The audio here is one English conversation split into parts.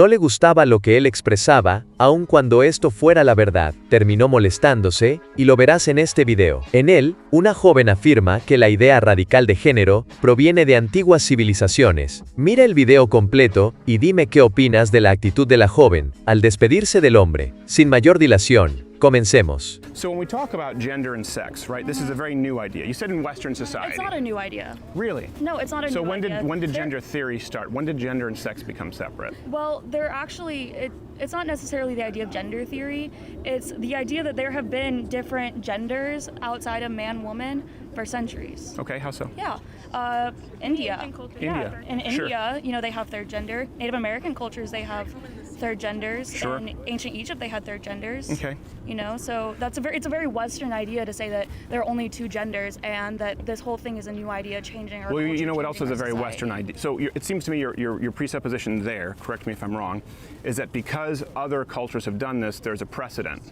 No le gustaba lo que él expresaba, aun cuando esto fuera la verdad, terminó molestándose, y lo verás en este video. En él, una joven afirma que la idea radical de género proviene de antiguas civilizaciones. Mira el video completo, y dime qué opinas de la actitud de la joven, al despedirse del hombre. Sin mayor dilación, comencemos. So when we talk about gender and sex, right, this is a very new idea. You said in Western society. It's not a new idea. Really? No, it's not a so new idea. So when did gender theory start? When did gender and sex become separate? Well, they're actually, it's not necessarily the idea of gender theory. It's the idea that there have been different genders outside of man-woman for centuries. Okay, how so? Yeah. India. India. In Sure. India, you know, they have third gender. Native American cultures, they have third genders. Sure. In ancient Egypt, they had third genders. Okay. You know, so it's a very Western idea to say that there are only two genders and that this whole thing is a new idea changing our Well, culture, you know what else is changing a very our Western society. idea? So it seems to me your presupposition there, correct me if I'm wrong, is that because other cultures have done this, there's a precedent.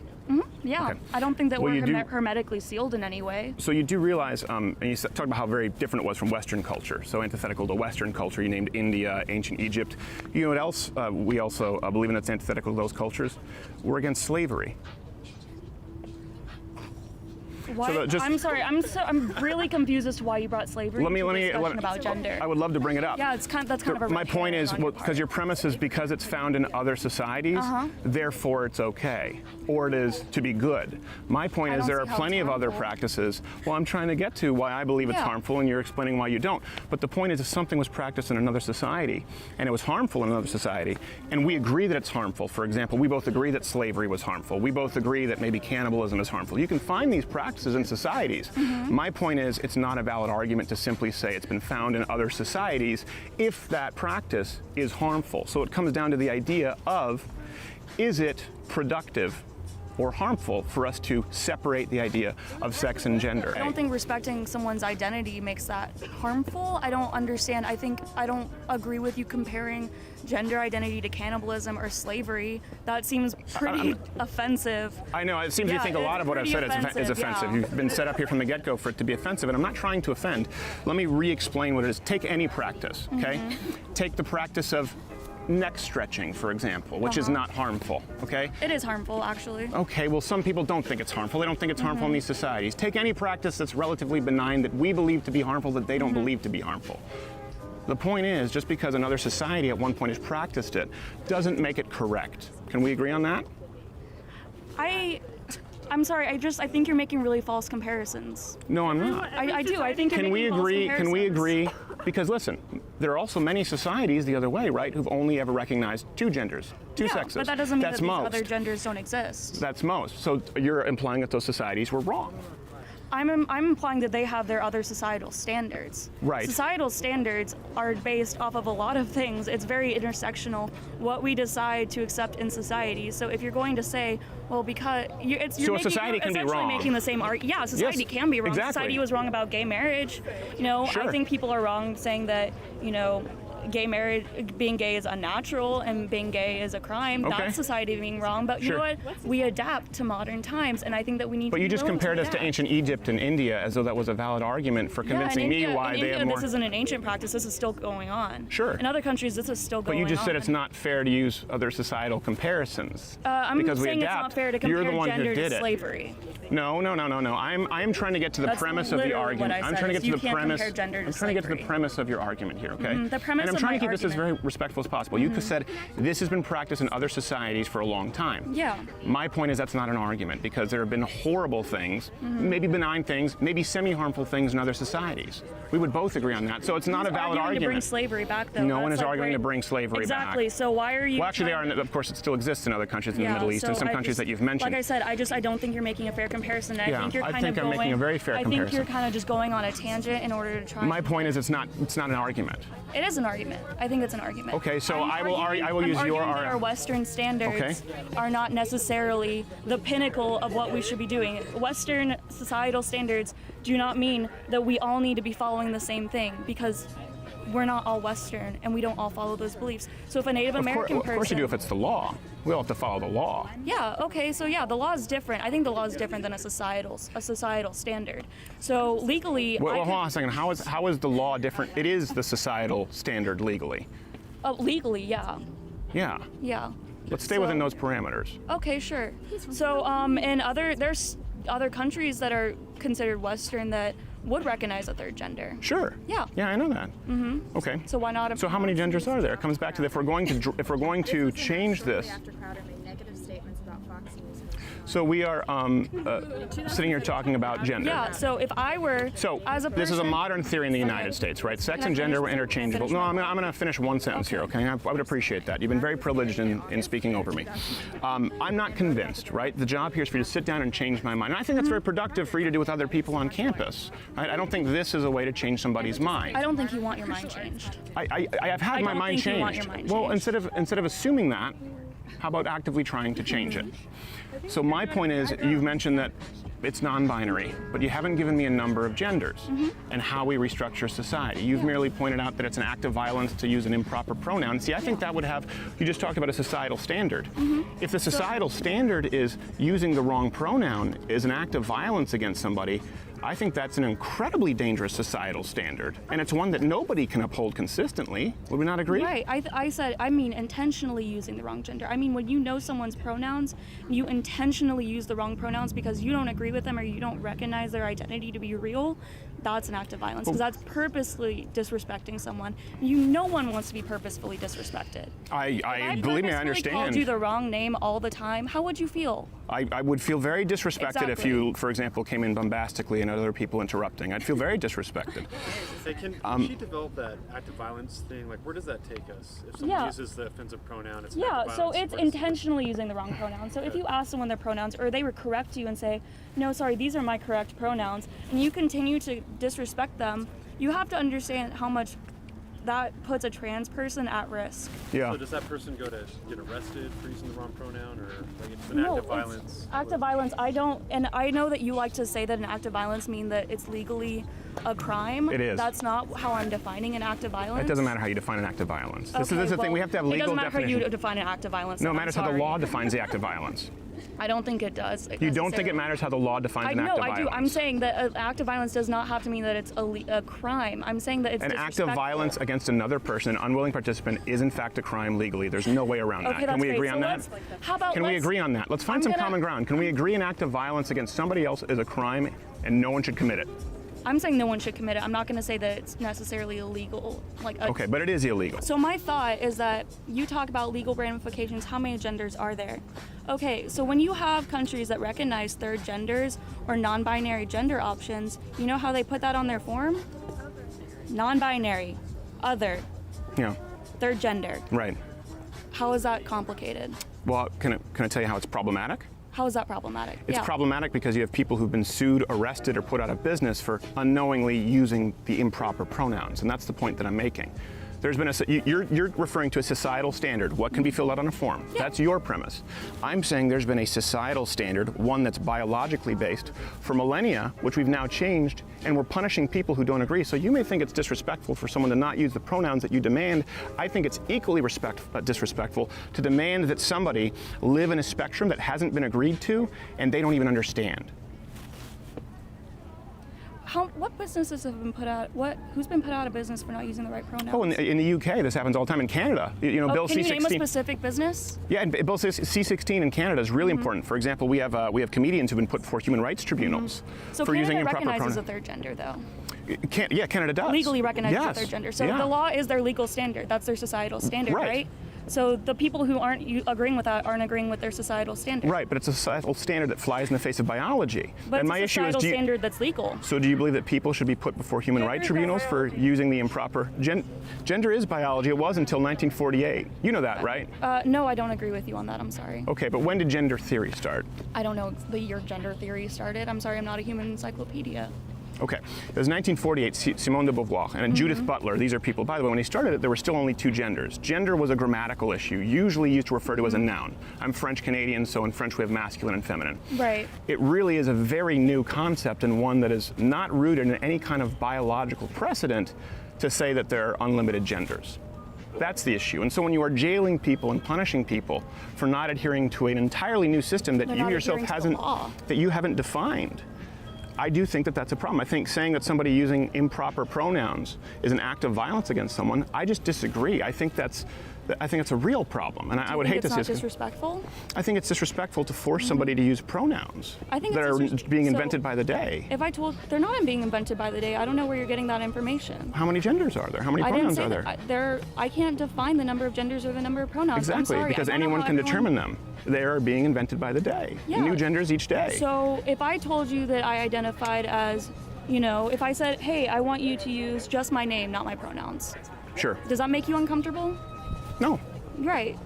Yeah, Okay. I don't think that Well, we're you do- hermetically sealed in any way. So you do realize, and you talked about how very different it was from Western culture. So antithetical to Western culture, you named India, ancient Egypt. You know what else we also believe in that's antithetical to those cultures? We're against slavery. Why? So just- I'm sorry. I'm really confused as to why you brought slavery Let me- to let the me- discussion let- about gender. I would love to bring it up. Yeah, that's kind of a My red point herring is, on your because part. your premise is because it's found in other societies, therefore it's okay, or it is to be good. My point I is don't there are see how plenty it's of other harmful. practices. Well, I'm trying to get to why I believe it's Yeah. harmful, and you're explaining why you don't. But the point is, if something was practiced in another society, and it was harmful in another society, and we agree that it's harmful, for example, we both agree that slavery was harmful, we both agree that maybe cannibalism is harmful. You can find these practices in societies. My point is, it's not a valid argument to simply say it's been found in other societies if that practice is harmful. So it comes down to the idea of, is it productive or harmful for us to separate the idea of sex and gender? I don't think respecting someone's identity makes that harmful. I don't understand. I don't agree with you comparing gender identity to cannibalism or slavery. That seems pretty offensive. I know, it seems you Yeah, think a lot it's of what I've said pretty is offensive. offensive, yeah. You've been set up here from the get-go for it to be offensive, and I'm not trying to offend. Let me re-explain what it is. Take any practice, okay? Take the practice of neck stretching, for example, which is not harmful, okay? It is harmful, actually. Okay, well, some people don't think it's harmful. They don't think it's harmful in these societies. Take any practice that's relatively benign that we believe to be harmful that they don't believe to be harmful. The point is, just because another society at one point has practiced it doesn't make it correct. Can we agree on that? I'm sorry. I think you're making really false comparisons. No, I'm not. I do. I think you're Can we making false agree? Can we comparisons. agree? Because listen, there are also many societies the other way, right, who've only ever recognized two genders, two Yeah, sexes. but that doesn't mean That's that these most. other genders don't exist. That's most. So you're implying that those societies were wrong. I'm implying that they have their other societal standards. Right. Societal standards are based off of a lot of things. It's very intersectional what we decide to accept in society. So if you're going to say, well, because you're So a making, society you're can be essentially wrong. making the same argument. Yeah, society Yes, can be wrong. exactly. Society was wrong about gay marriage. You know, Sure. I think people are wrong saying that, you know, gay marriage, being gay is unnatural and being gay is a crime. Okay. That's society being wrong. But you Sure. know what? We adapt to modern times, and I think that we need But to you be just willing compared us to adapt. ancient Egypt and India as though that was a valid argument for convincing in India, me why in they India, have more. this isn't an ancient practice. This is still going on. Sure. In other countries, this is still But going on. you just said it's not fair to use other societal comparisons. I'm because we saying it's adapt. not fair to You're compare the one who gender did to it. slavery. No. I'm trying to get to the That's premise of the literally argument. what I I'm said, trying to is get to you the can't premise. compare gender to I'm trying to get to the slavery. premise of your argument here, okay? The premise and I'm of trying my to keep this as very argument. respectful as possible. You said this has been practiced in other societies for a long time. Yeah. My point is that's not an argument because there have been horrible things, maybe benign things, maybe semi-harmful things in other societies. We would both agree on that. So it's not a valid arguing argument. to bring slavery back, though. No one That's is like arguing to great- bring slavery exactly. back. So why are you? Well, actually, they are. trying- Of course, it still exists in other countries in the Yeah, Middle East and so some I countries just- that you've mentioned. Like I said, I don't think you're making a fair comparison. And Yeah, I think you're I kind think of I'm going. making a very fair I think comparison. you're kind of just going on a tangent in order to try. My point is it's not an argument. It is an argument. I think it's an argument. Okay, so I'm I will arguing- I will I'm use your arguing that our Western standards are not necessarily the pinnacle of what we should be doing. Western societal standards do not mean that we all need to be following the same thing, because we're not all Western and we don't all follow those beliefs. So if a Native American person... Of course you do if it's the law. We all have to follow the law. Yeah, okay, so yeah, the law is different. I think the law is different than a societal standard. So legally... Well, hold on a second. How is the law different? It is the societal standard legally. Legally, yeah. Yeah. Yeah. Let's stay within those parameters. Okay, sure. So there's other countries that are considered Western that would recognize a third gender. Sure. Yeah. Yeah, I know that. Okay. So why not? So how many genders are there? It comes back to if we're going to change this. So we are sitting here talking about gender. Yeah. So if I were as a person, this is a modern theory in the United States, right? Sex and gender were interchangeable. No, I'm going to finish one sentence here, okay? I would appreciate that. You've been very privileged in speaking over me. I'm not convinced, right? The job here is for you to sit down and change my mind. And I think that's very productive for you to do with other people on campus, right? I don't think this is a way to change somebody's mind. I don't think you want your mind changed. I have had my mind changed. You want your mind well, changed. instead of assuming that, how about actively trying to change it? So my point is, you've mentioned that it's non-binary, but you haven't given me a number of genders and how we restructure society. You've merely pointed out that it's an act of violence to use an improper pronoun. See, I think that would have, you just talked about a societal standard. If the societal standard is using the wrong pronoun is an act of violence against somebody, I think that's an incredibly dangerous societal standard, and it's one that nobody can uphold consistently. Would we not agree? Right. I mean intentionally using the wrong gender. I mean when you know someone's pronouns, you intentionally use the wrong pronouns because you don't agree with them or you don't recognize their identity to be real, that's an act of violence because that's purposely disrespecting someone. No one wants to be purposefully disrespected. I believe me, I understand. If I called you the wrong name all the time, how would you feel? I would feel very disrespected if you, for example, came in bombastically and other people interrupting. I'd feel very disrespected. Hey, can she develop that act of violence thing? Like, where does that take us? If someone uses the offensive pronoun, it's an act of so violence. it's intentionally using the wrong pronoun. So if you ask someone their pronouns, or they would correct you and say, no, sorry, these are my correct pronouns, and you continue to disrespect them, you have to understand how much that puts a trans person at risk. Yeah. So does that person go to get arrested for using the wrong pronoun, or like it's an act of violence? Act of violence, I know that you like to say that an act of violence means that it's legally a crime. It is. That's not how I'm defining an act of violence. It doesn't matter how you define an act of violence. This is the thing, we have to have legal definition. It doesn't matter definition. how you define an act of violence. No, it matters how the law defines the act of violence. I don't think it does. You don't think it matters how the law defines an act of violence? No, I do. I'm saying that an act of violence does not have to mean that it's a crime. I'm saying that it's an act of violence against another person, an unwilling participant, is in fact a crime legally. There's no way around that. Can we agree on that? How about Can we agree on that? Let's find some common ground. Can we agree an act of violence against somebody else is a crime and no one should commit it? I'm saying no one should commit it. I'm not going to say that it's necessarily illegal. Okay, but it is illegal. So my thought is that you talk about legal ramifications. How many genders are there? Okay, so when you have countries that recognize third genders or non-binary gender options, you know how they put that on their form? Non-binary, other, third gender. Right. How is that complicated? Well, can I tell you how it's problematic? How is that problematic? It's problematic because you have people who've been sued, arrested, or put out of business for unknowingly using the improper pronouns, and that's the point that I'm making. There's been you're referring to a societal standard, what can be filled out on a form. Yeah. That's your premise. I'm saying there's been a societal standard, one that's biologically based, for millennia, which we've now changed, and we're punishing people who don't agree. So you may think it's disrespectful for someone to not use the pronouns that you demand. I think it's equally disrespectful to demand that somebody live in a spectrum that hasn't been agreed to, and they don't even understand. What businesses have been put out? Who's been put out of business for not using the right pronouns? Oh, in the UK, this happens all the time. In Canada, Bill C-16. Can you name a specific business? Yeah, and Bill C-16 in Canada is really important. For example, we have comedians who've been put before human rights tribunals for using improper pronouns. So Canada recognizes a third gender, though. Yeah, Canada does. Legally recognizes a third gender. So the law is their legal standard. That's their societal standard, right? So the people who aren't agreeing with that aren't agreeing with their societal standard. Right, but it's a societal standard that flies in the face of biology. But and my issue is, standard that's legal. So do you believe that people should be put before human rights tribunals for using the improper gender is biology? It was until 1948. You know that, right? No, I don't agree with you on that. I'm sorry. Okay, but when did gender theory start? I don't know the year gender theory started. I'm sorry, I'm not a human encyclopedia. Okay, it was 1948, Simone de Beauvoir and Judith Butler. These are people, by the way, when they started it, there were still only two genders. Gender was a grammatical issue, usually used to refer to as a noun. I'm French-Canadian, so in French we have masculine and feminine. Right. It really is a very new concept and one that is not rooted in any kind of biological precedent to say that there are unlimited genders. That's the issue. And so when you are jailing people and punishing people for not adhering to an entirely new system that you yourself haven't defined, I do think that that's a problem. I think saying that somebody using improper pronouns is an act of violence against someone, I just disagree. I think that's I think it's a real problem, and I would hate to see it's not disrespectful? I think it's disrespectful to force somebody to use pronouns I think that are it's being invented by the day. If I told, they're not being invented by the day. I don't know where you're getting that information. How many genders are there? How many I didn't pronouns say are that. there? I can't define the number of genders or the number of pronouns. Exactly, I'm sorry. because I don't know anyone how can everyone- determine them. They are being invented by the day. Yeah. New genders each day. So if I told you that I identified as, you know, if I said, hey, I want you to use just my name, not my pronouns, Sure. does that make you uncomfortable? No. Right.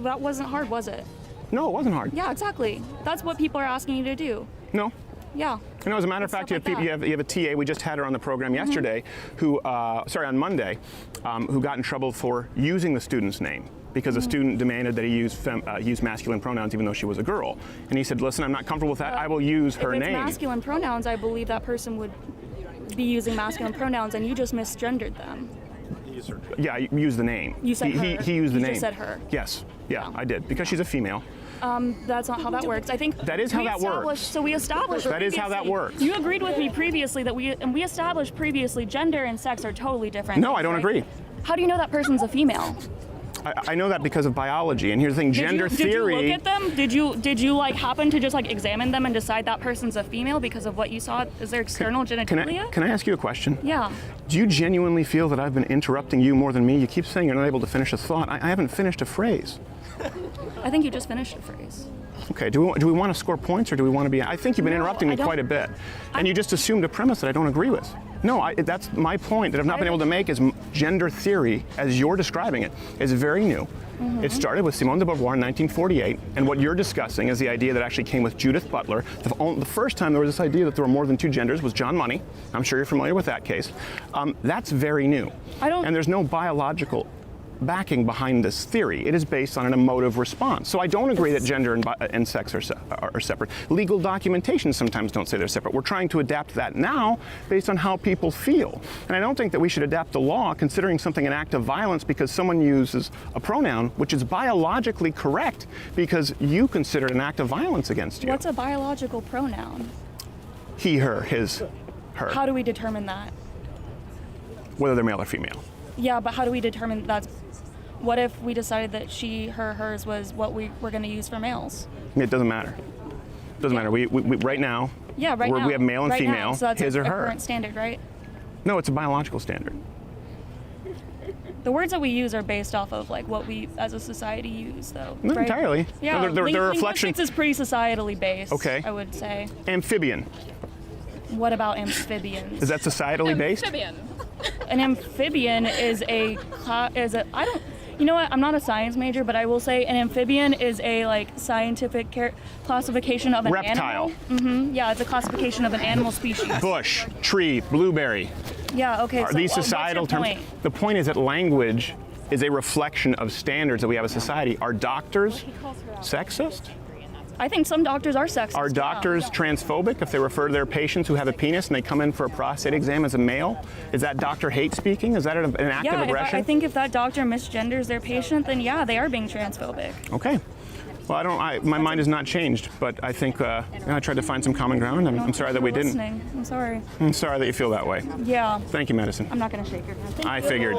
That wasn't hard, was it? No, it wasn't hard. Yeah, exactly. That's what people are asking you to do. No. Yeah. You know, as a matter of Stuff fact, you have, like people, you have a TA, we just had her on the program yesterday, who, on Monday, who got in trouble for using the student's name because a student demanded that he use masculine pronouns even though she was a girl. And he said, listen, I'm not comfortable with that, I will use her If it's name. masculine pronouns, I believe that person would be using masculine pronouns and you just misgendered them. Yeah, you use the name. You said he her. used the You name. just said her. Yes, yeah, I did, because she's a female. That's not how that works. I think That is how that works. So we established. That is how that works. You agreed with me previously that we established previously gender and sex are totally different. No, I don't agree. How do you know that person's a female? I know that because of biology, and here's the thing, gender theory. Did you look at them? Did you like happen to just like examine them and decide that person's a female because of what you saw? Is there external genitalia? Can I ask you a question? Yeah. Do you genuinely feel that I've been interrupting you more than me? You keep saying you're not able to finish a thought. I haven't finished a phrase. I think you just finished a phrase. Okay, do we want to score points or do we want to be? I think you've been interrupting me quite a bit. And you just assumed a premise that I don't agree with. No, that's my point that I've not been able to make is gender theory, as you're describing it, is very new. It started with Simone de Beauvoir in 1948, and what you're discussing is the idea that actually came with Judith Butler. The first time there was this idea that there were more than two genders was John Money. I'm sure you're familiar with that case. That's very new. And there's no biological backing behind this theory. It is based on an emotive response. So I don't agree that gender and sex are separate. Legal documentation sometimes don't say they're separate. We're trying to adapt that now based on how people feel. And I don't think that we should adapt the law considering something an act of violence because someone uses a pronoun which is biologically correct because you consider it an act of violence against you. What's a biological pronoun? He, her, his, her. How do we determine that? Whether they're male or female. Yeah, but how do we determine that's... What if we decided that she, her, hers was what we were going to use for males? It doesn't matter. It doesn't matter. We right now, we have male and female, so that's his or her. Current standard, right? No, it's a biological standard. The words that we use are based off of like what we as a society use, though. Not right? entirely. Yeah, no, they're a reflection. Linguistics is pretty societally based. Okay. I would say. Amphibian. What about amphibians? Is that societally based? An amphibian is a I don't. You know what? I'm not a science major, but I will say an amphibian is a like scientific classification of an reptile. Animal. Yeah, it's a classification of an animal species. Bush, tree, blueberry. Yeah. Okay. Are these societal terms? The point is that language is a reflection of standards that we have as a society. Are doctors sexist? I think some doctors are sexist. Are doctors transphobic if they refer to their patients who have a penis and they come in for a prostate exam as a male? Is that doctor hate speaking? Is that an act of aggression? I think if that doctor misgenders their patient, then yeah, they are being transphobic. Okay. Well, my mind has not changed, but I think I tried to find some common ground. I'm sorry that we didn't. I'm sorry. I'm sorry that you feel that way. Yeah. Thank you, Madison. I'm not going to shake your hand. I figured.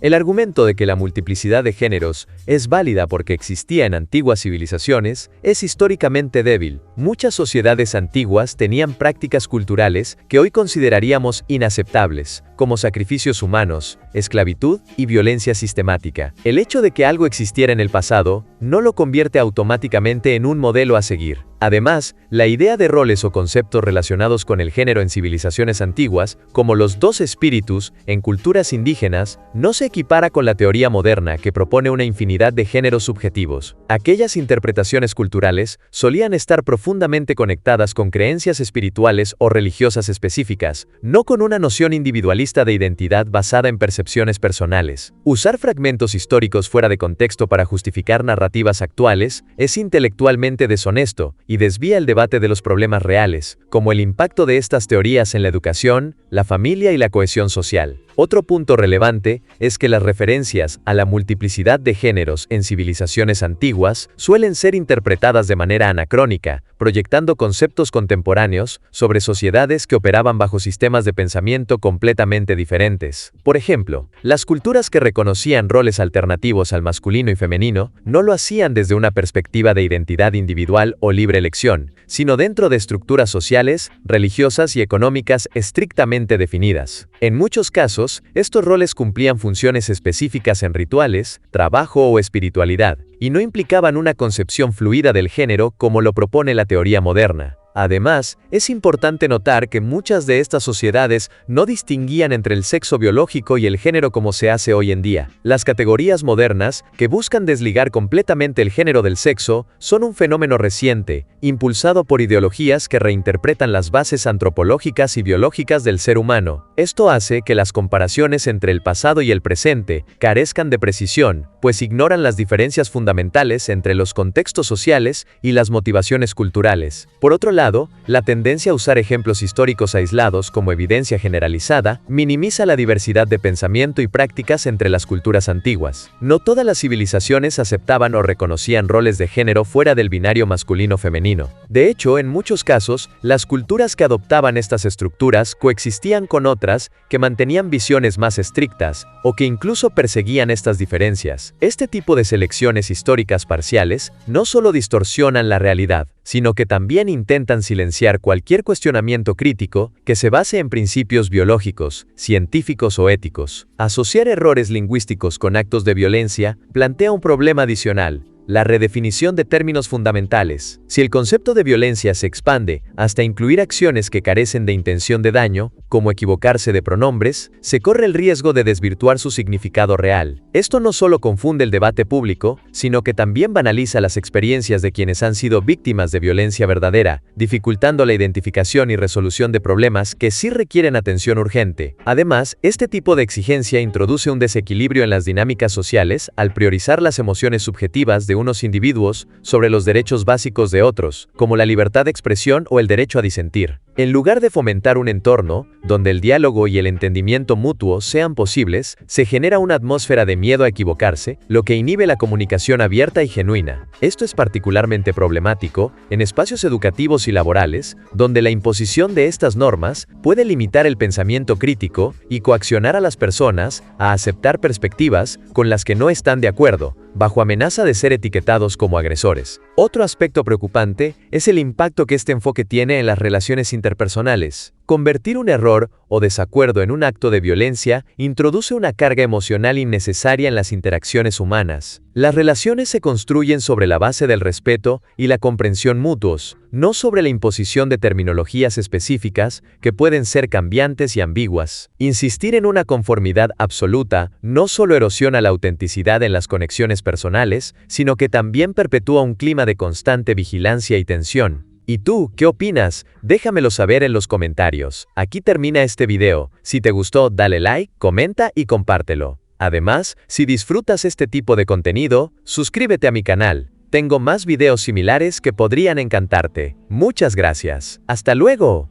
El argumento de que la multiplicidad de géneros es válida porque existía en antiguas civilizaciones es históricamente débil. Muchas sociedades antiguas tenían prácticas culturales que hoy consideraríamos inaceptables, como sacrificios humanos, esclavitud y violencia sistemática. El hecho de que algo existiera en el pasado no lo convierte automáticamente en un modelo a seguir. Además, la idea de roles o conceptos relacionados con el género en civilizaciones antiguas, como los dos espíritus, en culturas indígenas, no se equipara con la teoría moderna que propone una infinidad de géneros subjetivos. Aquellas interpretaciones culturales solían estar profundamente conectadas con creencias espirituales o religiosas específicas, no con una noción individualista de identidad basada en percepciones personales. Usar fragmentos históricos fuera de contexto para justificar narrativas actuales es intelectualmente deshonesto y desvía el debate de los problemas reales, como el impacto de estas teorías en la educación, la familia y la cohesión social. Otro punto relevante es que las referencias a la multiplicidad de géneros en civilizaciones antiguas suelen ser interpretadas de manera anacrónica, proyectando conceptos contemporáneos sobre sociedades que operaban bajo sistemas de pensamiento completamente diferentes. Por ejemplo, las culturas que reconocían roles alternativos al masculino y femenino no lo hacían desde una perspectiva de identidad individual o libre elección, sino dentro de estructuras sociales, religiosas y económicas estrictamente definidas. En muchos casos, estos roles cumplían funciones específicas en rituales, trabajo o espiritualidad, y no implicaban una concepción fluida del género como lo propone la teoría moderna. Además, es importante notar que muchas de estas sociedades no distinguían entre el sexo biológico y el género como se hace hoy en día. Las categorías modernas, que buscan desligar completamente el género del sexo, son un fenómeno reciente, impulsado por ideologías que reinterpretan las bases antropológicas y biológicas del ser humano. Esto hace que las comparaciones entre el pasado y el presente carezcan de precisión, pues ignoran las diferencias fundamentales entre los contextos sociales y las motivaciones culturales. Por otro lado, la tendencia a usar ejemplos históricos aislados como evidencia generalizada minimiza la diversidad de pensamiento y prácticas entre las culturas antiguas. No todas las civilizaciones aceptaban o reconocían roles de género fuera del binario masculino-femenino. De hecho, en muchos casos, las culturas que adoptaban estas estructuras coexistían con otras que mantenían visiones más estrictas o que incluso perseguían estas diferencias. Este tipo de selecciones históricas parciales no solo distorsionan la realidad, sino que también intentan silenciar cualquier cuestionamiento crítico que se base en principios biológicos, científicos o éticos. Asociar errores lingüísticos con actos de violencia plantea un problema adicional: la redefinición de términos fundamentales. Si el concepto de violencia se expande hasta incluir acciones que carecen de intención de daño, como equivocarse de pronombres, se corre el riesgo de desvirtuar su significado real. Esto no solo confunde el debate público, sino que también banaliza las experiencias de quienes han sido víctimas de violencia verdadera, dificultando la identificación y resolución de problemas que sí requieren atención urgente. Además, este tipo de exigencia introduce un desequilibrio en las dinámicas sociales al priorizar las emociones subjetivas de unos individuos sobre los derechos básicos de otros, como la libertad de expresión o el derecho a disentir. En lugar de fomentar un entorno donde el diálogo y el entendimiento mutuo sean posibles, se genera una atmósfera de miedo a equivocarse, lo que inhibe la comunicación abierta y genuina. Esto es particularmente problemático en espacios educativos y laborales, donde la imposición de estas normas puede limitar el pensamiento crítico y coaccionar a las personas a aceptar perspectivas con las que no están de acuerdo, bajo amenaza de ser etiquetados como agresores. Otro aspecto preocupante es el impacto que este enfoque tiene en las relaciones interpersonales. Convertir un error o desacuerdo en un acto de violencia introduce una carga emocional innecesaria en las interacciones humanas. Las relaciones se construyen sobre la base del respeto y la comprensión mutuos, no sobre la imposición de terminologías específicas que pueden ser cambiantes y ambiguas. Insistir en una conformidad absoluta no solo erosiona la autenticidad en las conexiones personales, sino que también perpetúa un clima de constante vigilancia y tensión. ¿Y tú, qué opinas? Déjamelo saber en los comentarios. Aquí termina este video. Si te gustó, dale like, comenta y compártelo. Además, si disfrutas este tipo de contenido, suscríbete a mi canal. Tengo más videos similares que podrían encantarte. Muchas gracias. ¡Hasta luego!